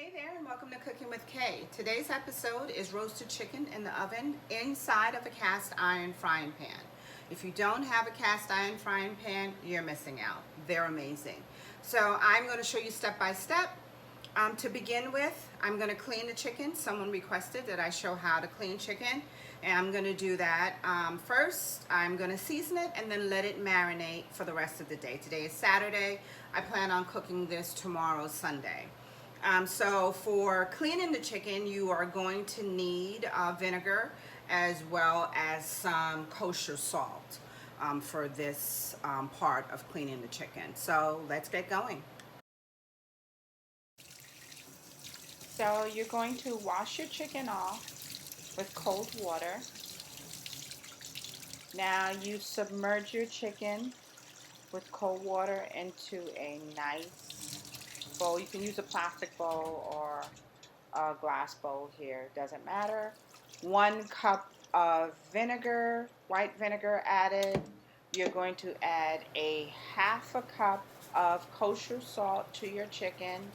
Hey there and welcome to Cooking with Kay. Today's episode is roasted chicken in the oven inside of a cast iron frying pan. If you don't have a cast iron frying pan, you're missing out. They're amazing. So I'm going to show you step by step. To begin with, I'm going to clean the chicken. Someone requested that I show how to clean chicken, and I'm going to do that. First, I'm going to season it and then let it marinate for the rest of the day. Today is Saturday. I plan on cooking this tomorrow, Sunday. So for cleaning the chicken, you are going to need vinegar as well as some kosher salt for this part of cleaning the chicken. So let's get going. So you're going to wash your chicken off with cold water. Now you submerge your chicken with cold water into a nice bowl. You can use a plastic bowl or a glass bowl here, doesn't matter. 1 cup of vinegar, white vinegar added. You're going to add a 1/2 cup of kosher salt to your chicken.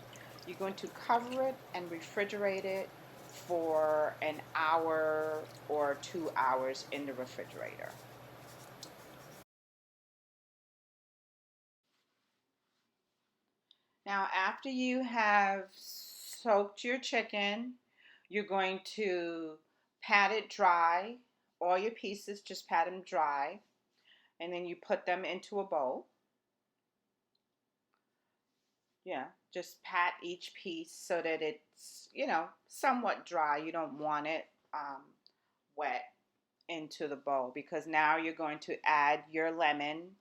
You're going to cover it and refrigerate it for an hour or 2 hours in the refrigerator. Now, after you have soaked your chicken, you're going to pat it dry. All your pieces, just pat them dry. And then you put them into a bowl. Yeah, just pat each piece so that it's, somewhat dry. You don't want it wet into the bowl, because now you're going to add your lemon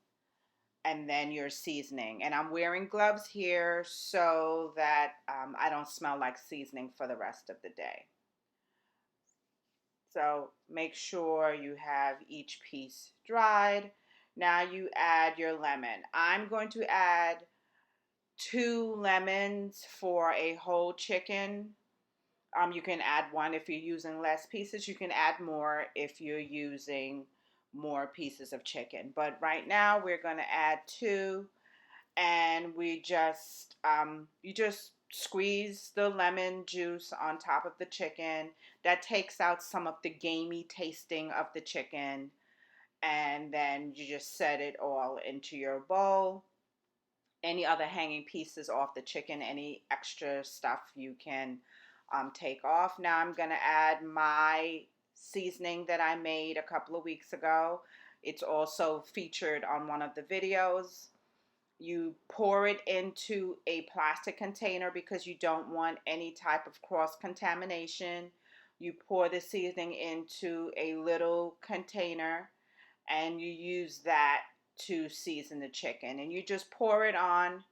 and then your seasoning. And I'm wearing gloves here so that I don't smell like seasoning for the rest of the day. So make sure you have each piece dried. Now you add your lemon. I'm going to add 2 lemons for a whole chicken. You can add 1 if you're using less pieces. You can add more if you're using more pieces of chicken. But right now we're going to add 2, and we just you just squeeze the lemon juice on top of the chicken. That takes out some of the gamey tasting of the chicken, and then you just set it all into your bowl. Any other hanging pieces off the chicken, any extra stuff, you can take off. Now I'm going to add my seasoning that I made a couple of weeks ago. It's also featured on one of the videos. You pour it into a plastic container because you don't want any type of cross-contamination. You pour the seasoning into a little container and you use that to season the chicken. And you just pour it on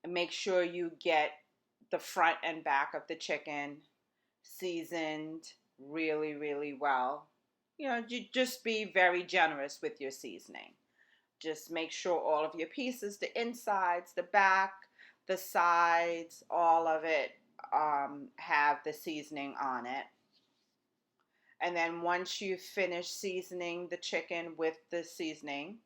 and make sure you get the front and back of the chicken seasoned really, really well. You just be very generous with your seasoning. Just make sure all of your pieces, the insides, the back, the sides, all of it have the seasoning on it. And then once you finish seasoning the chicken with the seasoning,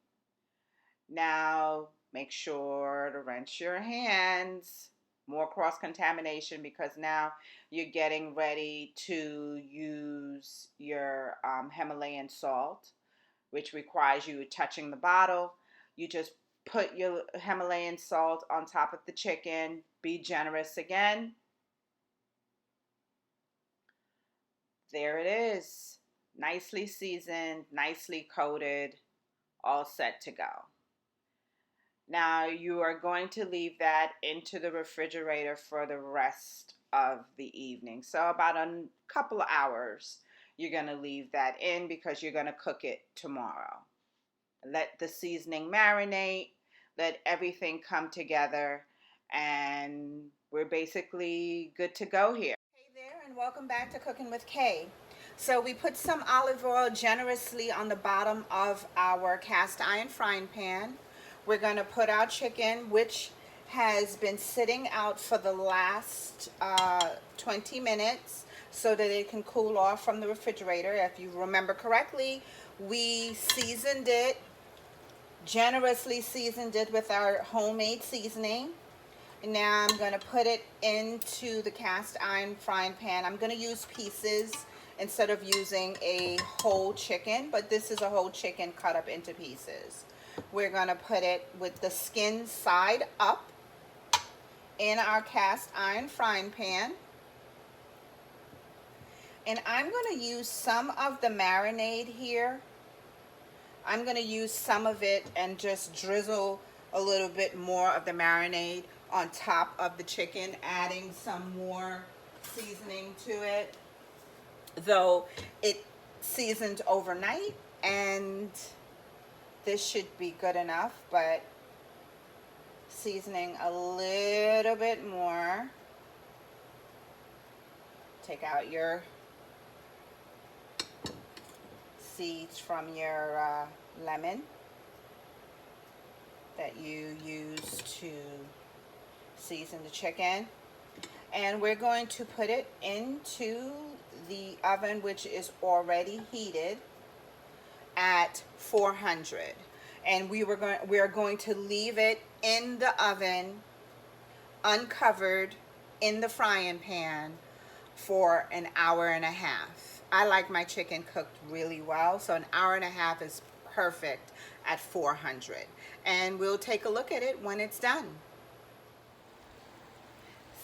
now make sure to rinse your hands. More cross-contamination, because now you're getting ready to use your Himalayan salt, which requires you touching the bottle. You just put your Himalayan salt on top of the chicken. Be generous again. There it is. Nicely seasoned, nicely coated, all set to go. Now you are going to leave that into the refrigerator for the rest of the evening. So about a couple of hours you're going to leave that in, because you're going to cook it tomorrow. Let the seasoning marinate, let everything come together, and we're basically good to go here. Hey there, and welcome back to Cooking with Kay. So we put some olive oil generously on the bottom of our cast iron frying pan. We're going to put our chicken, which has been sitting out for the last 20 minutes so that it can cool off from the refrigerator. If you remember correctly, we seasoned it, generously seasoned it with our homemade seasoning. Now I'm going to put it into the cast iron frying pan. I'm going to use pieces instead of using a whole chicken, but this is a whole chicken cut up into pieces. We're going to put it with the skin side up in our cast iron frying pan. And I'm going to use some of the marinade here. I'm going to use some of it and just drizzle a little bit more of the marinade on top of the chicken, adding some more seasoning to it. Though it seasoned overnight, and this should be good enough, but seasoning a little bit more. Take out your seeds from your lemon that you use to season the chicken, and we're going to put it into the oven, which is already heated at 400, and we are going to leave it in the oven uncovered in the frying pan for an hour and a half. I like my chicken cooked really well, so an hour and a half is perfect at 400, and we'll take a look at it when it's done.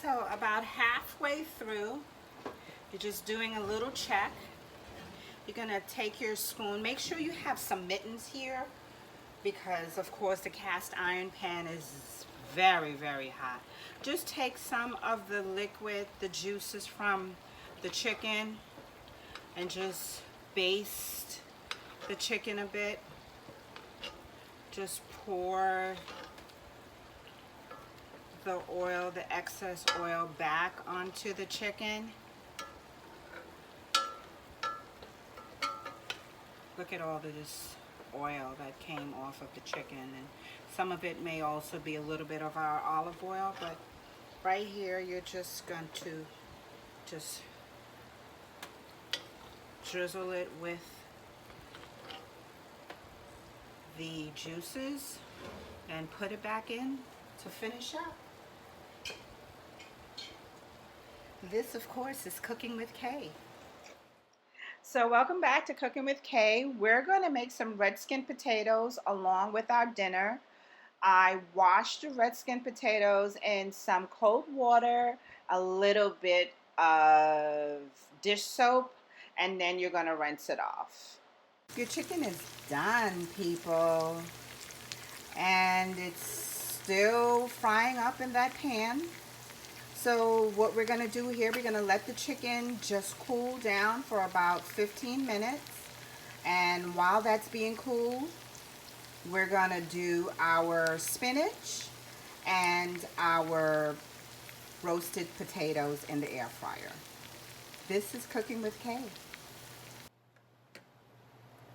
So about halfway through, you're just doing a little check. You're gonna take your spoon, make sure you have some mittens here, because of course the cast iron pan is very, very hot. Just take some of the liquid, the juices from the chicken, and just baste the chicken a bit. Just pour the oil, the excess oil, back onto the chicken. Look at all of this oil that came off of the chicken, and some of it may also be a little bit of our olive oil, but right here you're just going to just drizzle it with the juices and put it back in to finish up. This, of course, is Cooking with Kay. So welcome back to Cooking with Kay. We're going to make some red skin potatoes along with our dinner. I washed the red skin potatoes in some cold water, a little bit of dish soap, and then you're going to rinse it off. Your chicken is done, people, and it's still frying up in that pan. So what we're going to do here, we're going to let the chicken just cool down for about 15 minutes. And while that's being cooled, we're going to do our spinach and our roasted potatoes in the air fryer. This is Cooking with Kay.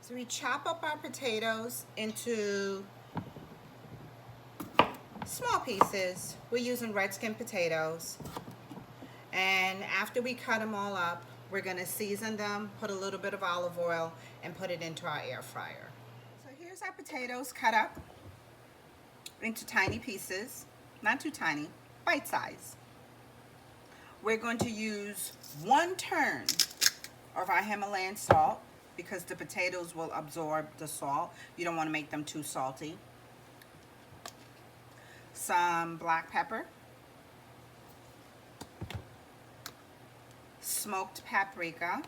So we chop up our potatoes into small pieces. We're using red skin potatoes, and after we cut them all up, we're going to season them, put a little bit of olive oil, and put it into our air fryer. So here's our potatoes cut up into tiny pieces, not too tiny, bite size. We're going to use 1 turn of our Himalayan salt because the potatoes will absorb the salt. You don't want to make them too salty. Some black pepper, smoked paprika,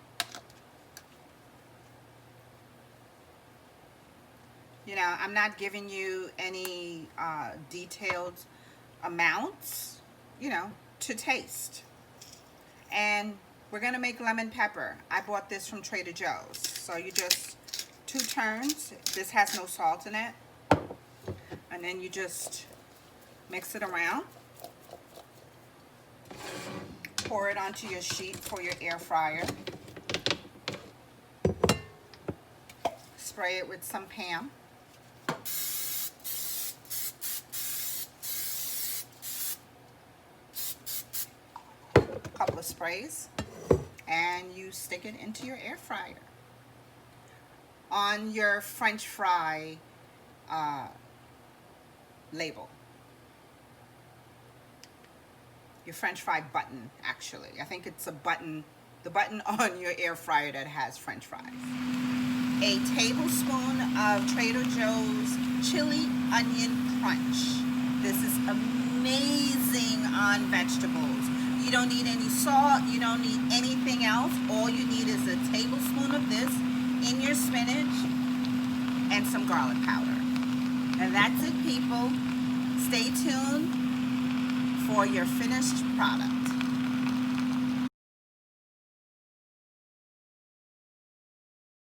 you know, I'm not giving you any detailed amounts, you know, to taste. And we're gonna make lemon pepper. I bought this from Trader Joe's. So you just 2 turns. This has no salt in it. And then you just mix it around. Pour it onto your sheet for your air fryer. Spray it with some Pam. A couple of sprays. And you stick it into your air fryer. On your French fry label. your French fry button, actually. I think it's a button, the button on your air fryer that has French fries. A tablespoon of Trader Joe's chili onion crunch. This is amazing on vegetables. You don't need any salt, you don't need anything else. All you need is a tablespoon of this in your spinach and some garlic powder. And that's it, people. Stay tuned for your finished product.